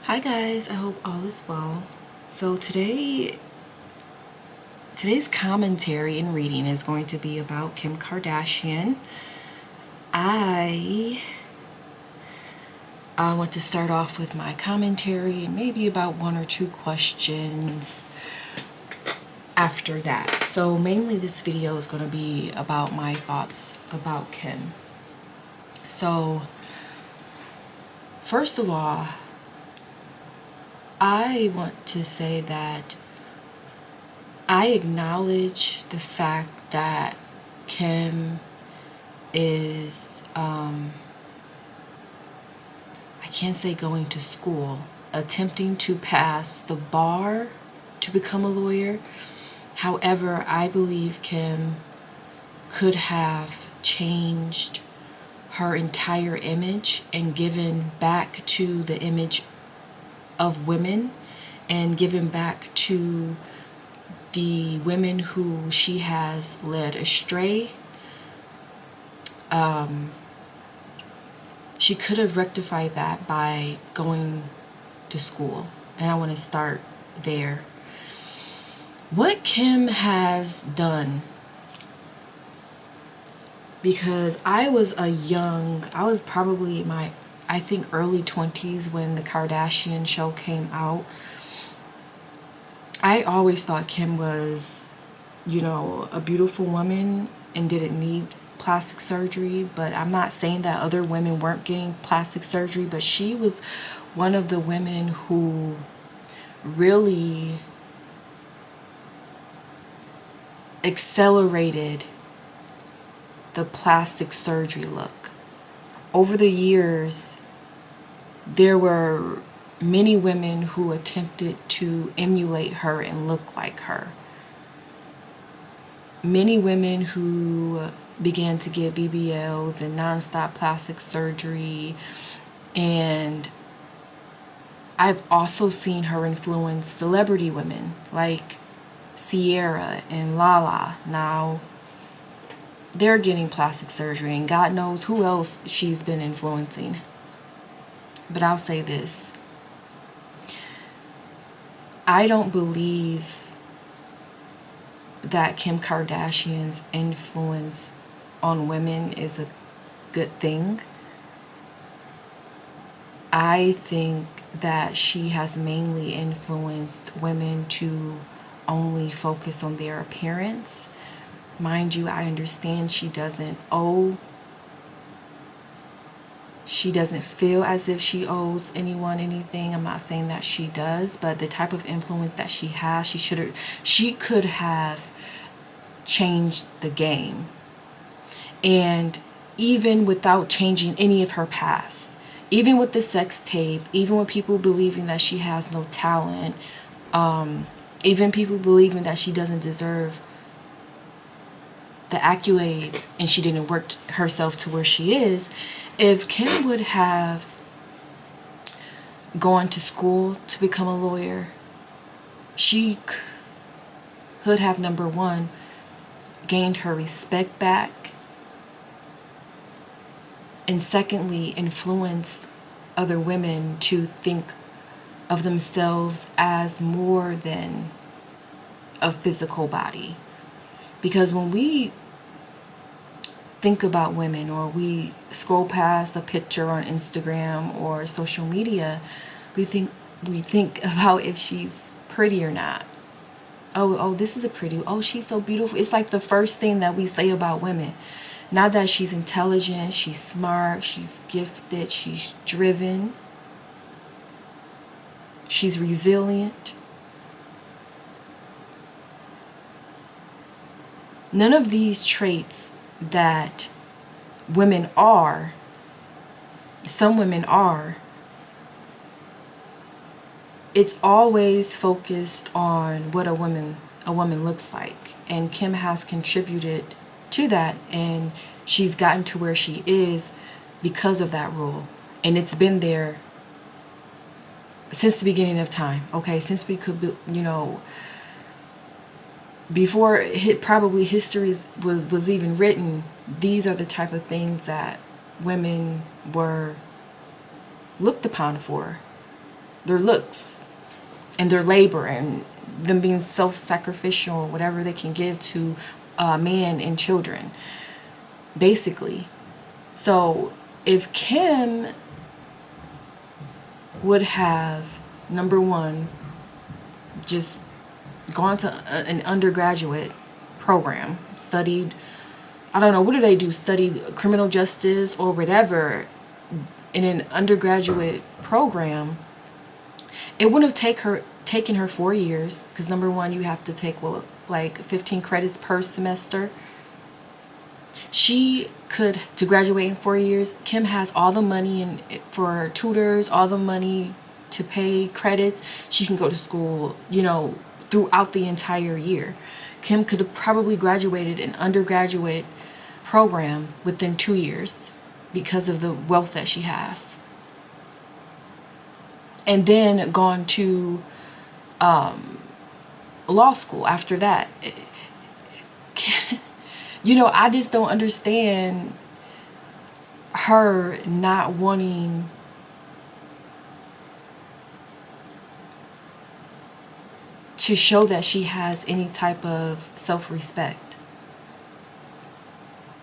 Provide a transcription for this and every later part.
Hi guys, I hope all is well. So today's commentary and reading is going to be about Kim Kardashian. I want to start off with my commentary and maybe about one or two questions after that. So mainly this video is going to be about my thoughts about Kim. So first of all, I want to say that I acknowledge the fact that Kim is, I can't say going to school, attempting to pass the bar to become a lawyer. However, I believe Kim could have changed her entire image and given back to the image of women and given back to the women who she has led astray. She could have rectified that by going to school, and I want to start there. What Kim has done, because I was probably in my, I think, early 20s when the Kardashian show came out. I always thought Kim was, a beautiful woman and didn't need plastic surgery, but I'm not saying that other women weren't getting plastic surgery, but she was one of the women who really accelerated the plastic surgery look. Over the years, there were many women who attempted to emulate her and look like her. Many women who began to get BBLs and non-stop plastic surgery, and I've also seen her influence celebrity women like Sierra and Lala. Now they're getting plastic surgery, and God knows who else she's been influencing. But I'll say this: I don't believe that Kim Kardashian's influence on women is a good thing. I think that she has mainly influenced women to only focus on their appearance. Mind you, I understand she doesn't feel as if she owes anyone anything. I'm not saying that she does, but the type of influence that she has, she could have changed the game. And even without changing any of her past, even with the sex tape, even with people believing that she has no talent, even people believing that she doesn't deserve the accolades and she didn't work herself to where she is, if Kim would have gone to school to become a lawyer, she could have, number one, gained her respect back, and secondly, influenced other women to think of themselves as more than a physical body. Because when we think about women, or we scroll past a picture on Instagram or social media, we think about if she's pretty or not. Oh, this is a pretty, oh, she's so beautiful. It's like the first thing that we say about women. Not that she's intelligent, she's smart, she's gifted, she's driven, she's resilient. None of these traits that women are, some women are, it's always focused on what a woman looks like. And Kim has contributed to that, and she's gotten to where she is because of that rule. And it's been there since the beginning of time, okay? Since we could, before probably history was even written, these are the type of things that women were looked upon for. their looks and their labor and them being self-sacrificial or whatever they can give to man and children, basically. So if Kim would have, number one, just gone to an undergraduate program, studied, I don't know, what do they do? Study criminal justice or whatever in an undergraduate program, it wouldn't have taken her 4 years, because number one, you have to take, well, like 15 credits per semester. She could, to graduate in 4 years, Kim has all the money for tutors, all the money to pay credits. She can go to school, throughout the entire year. Kim could have probably graduated an undergraduate program within 2 years because of the wealth that she has. And then gone to law school after that. I just don't understand her not wanting to show that she has any type of self-respect.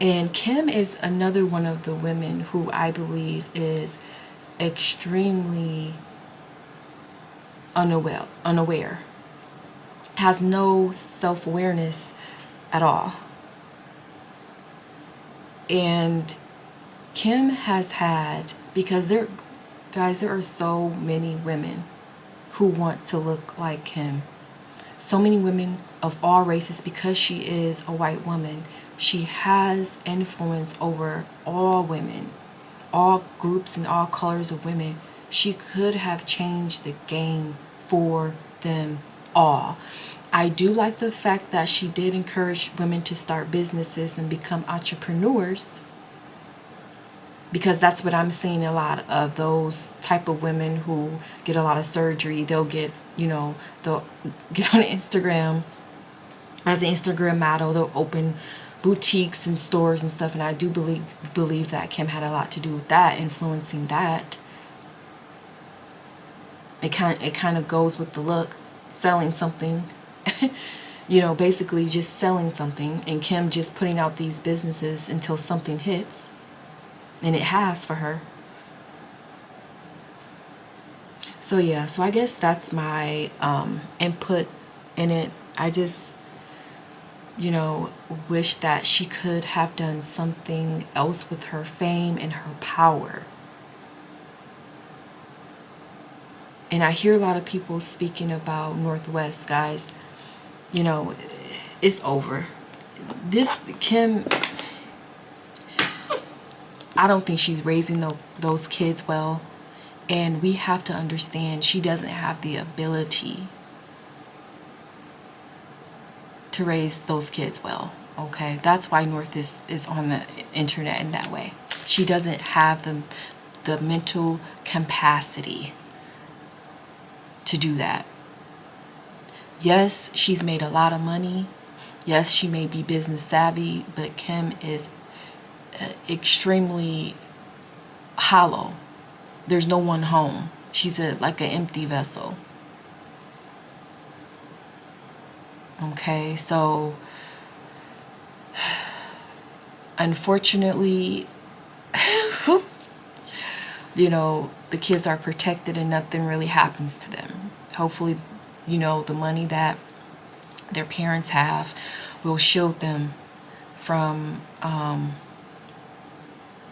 And Kim is another one of the women who I believe is extremely unaware, has no self-awareness at all. And Kim has had, because there are so many women who want to look like Kim. So many women of all races, because she is a white woman, she has influence over all women, all groups and all colors of women. She could have changed the game for them all. I do like the fact that she did encourage women to start businesses and become entrepreneurs, because that's what I'm seeing a lot of, those type of women who get a lot of surgery. They'll get, they'll get on Instagram as an Instagram model. They'll open boutiques and stores and stuff. And I do believe that Kim had a lot to do with that, influencing that. It kind of goes with the look, selling something, basically just selling something, and Kim just putting out these businesses until something hits, and it has for her. So yeah, so I guess that's my input in it. I just, wish that she could have done something else with her fame and her power. And I hear a lot of people speaking about Northwest, guys. It's over. This Kim, I don't think she's raising those kids well. And we have to understand she doesn't have the ability to raise those kids well. Okay? That's why North is on the internet in that way. She doesn't have the mental capacity to do that. Yes, she's made a lot of money. Yes, she may be business savvy, but Kim is extremely hollow. There's no one home. She's like an empty vessel. Okay, so unfortunately, the kids are protected and nothing really happens to them. Hopefully, the money that their parents have will shield them from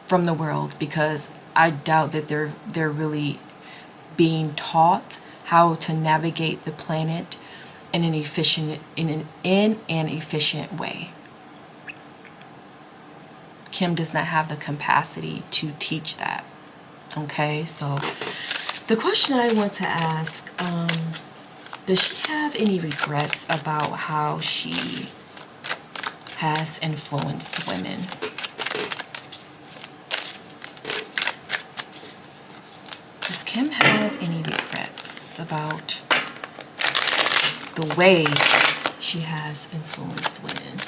the world, because I doubt that they're really being taught how to navigate the planet in an efficient way. Kim does not have the capacity to teach that. Okay, so the question I want to ask, does she have any regrets about how she has influenced women? Does Kim have any regrets about the way she has influenced women?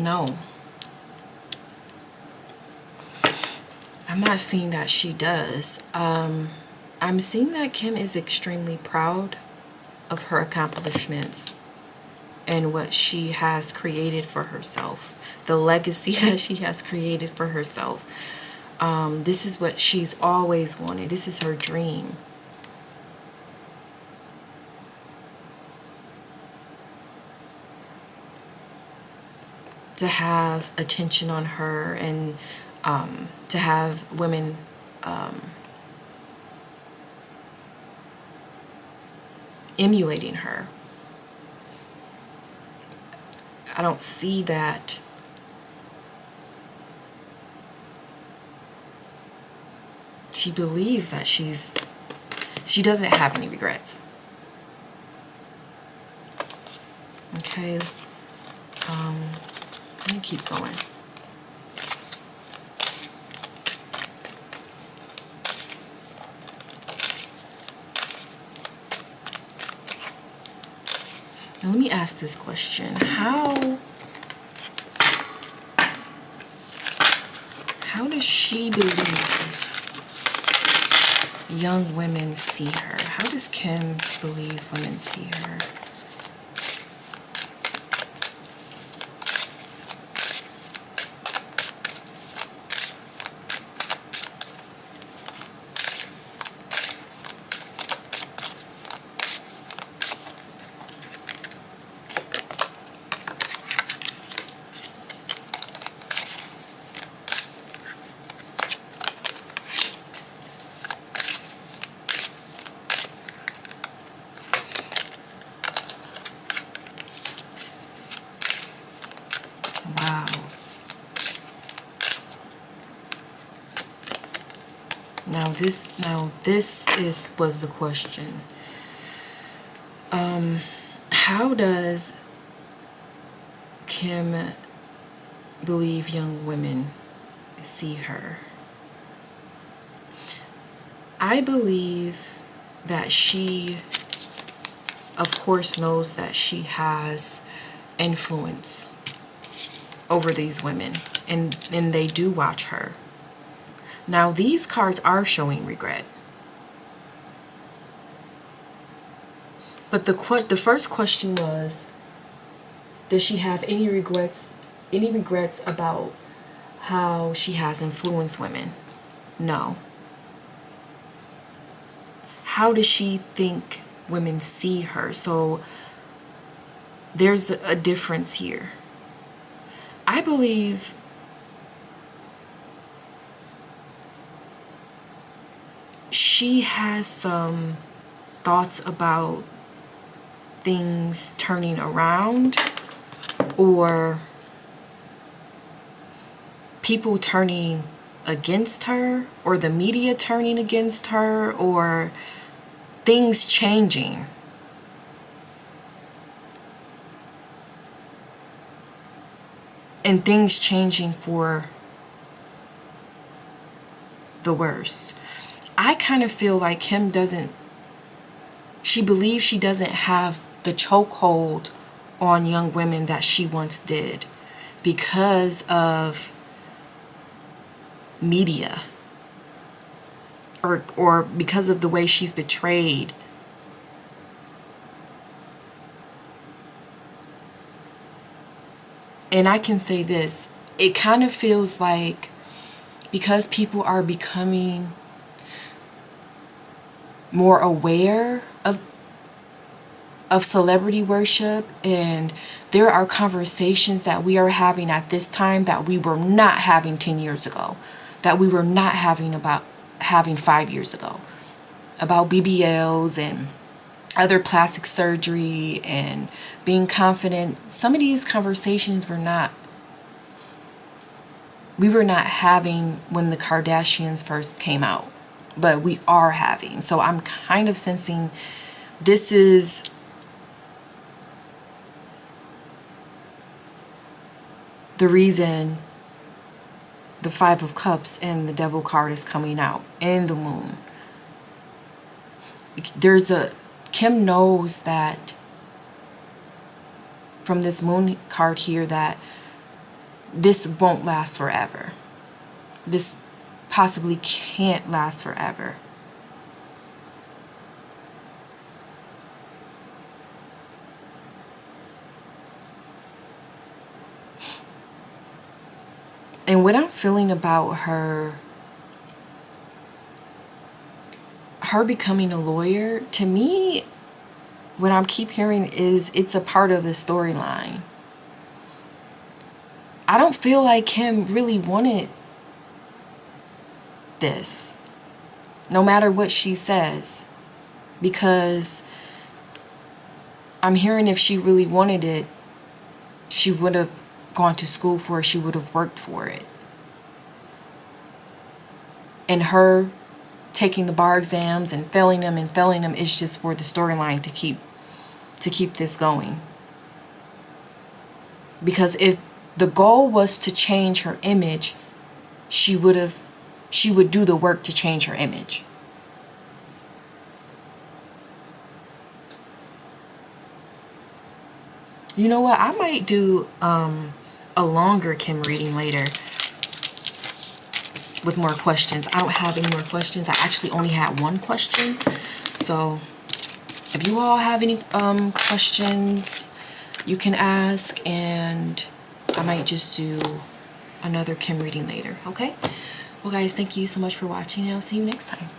No. I'm not seeing that she does. I'm seeing that Kim is extremely proud of her accomplishments and what she has created for herself, the legacy that she has created for herself. This is what she's always wanted. This is her dream. To have attention on her and to have women emulating her. I don't see that she believes that she doesn't have any regrets. Okay. Let me keep going. Now let me ask this question. How does she believe young women see her? How does Kim believe women see her? Wow. Now this was the question. How does Kim believe young women see her? I believe that she, of course, knows that she has influence over these women, and they do watch her. Now these cards are showing regret, but the first question was, does she have any regrets about how she has influenced women? No. How does she think women see her? So there's a difference here. I believe she has some thoughts about things turning around, or people turning against her, or the media turning against her, or things changing. And things changing for the worse. I kind of feel like Kim she believes she doesn't have the chokehold on young women that she once did because of media, or because of the way she's betrayed. And I can say this, it kind of feels like because people are becoming more aware of celebrity worship, and there are conversations that we are having at this time that we were not having 10 years ago, that we were not having 5 years ago, about BBLs and other plastic surgery and being confident. Some of these conversations we were not having when the Kardashians first came out, but we are having. So I'm kind of sensing this is the reason the Five of Cups and the Devil card is coming out, and the Moon. Kim knows that from this Moon card here that this won't last forever. This possibly can't last forever. And what I'm feeling about her becoming a lawyer, to me, what I'm keep hearing is it's a part of the storyline. I don't feel like Kim really wanted this, no matter what she says, because I'm hearing if she really wanted it, she would have gone to school for it, she would have worked for it. And her taking the bar exams and failing them is just for the storyline to keep this going. Because if the goal was to change her image, she would do the work to change her image. You know what? I might do a longer Kim reading later with more questions. I don't have any more questions. I actually only had one question. So if you all have any questions, you can ask, and I might just do another Kim reading later. Okay? Well, guys, thank you so much for watching, and I'll see you next time.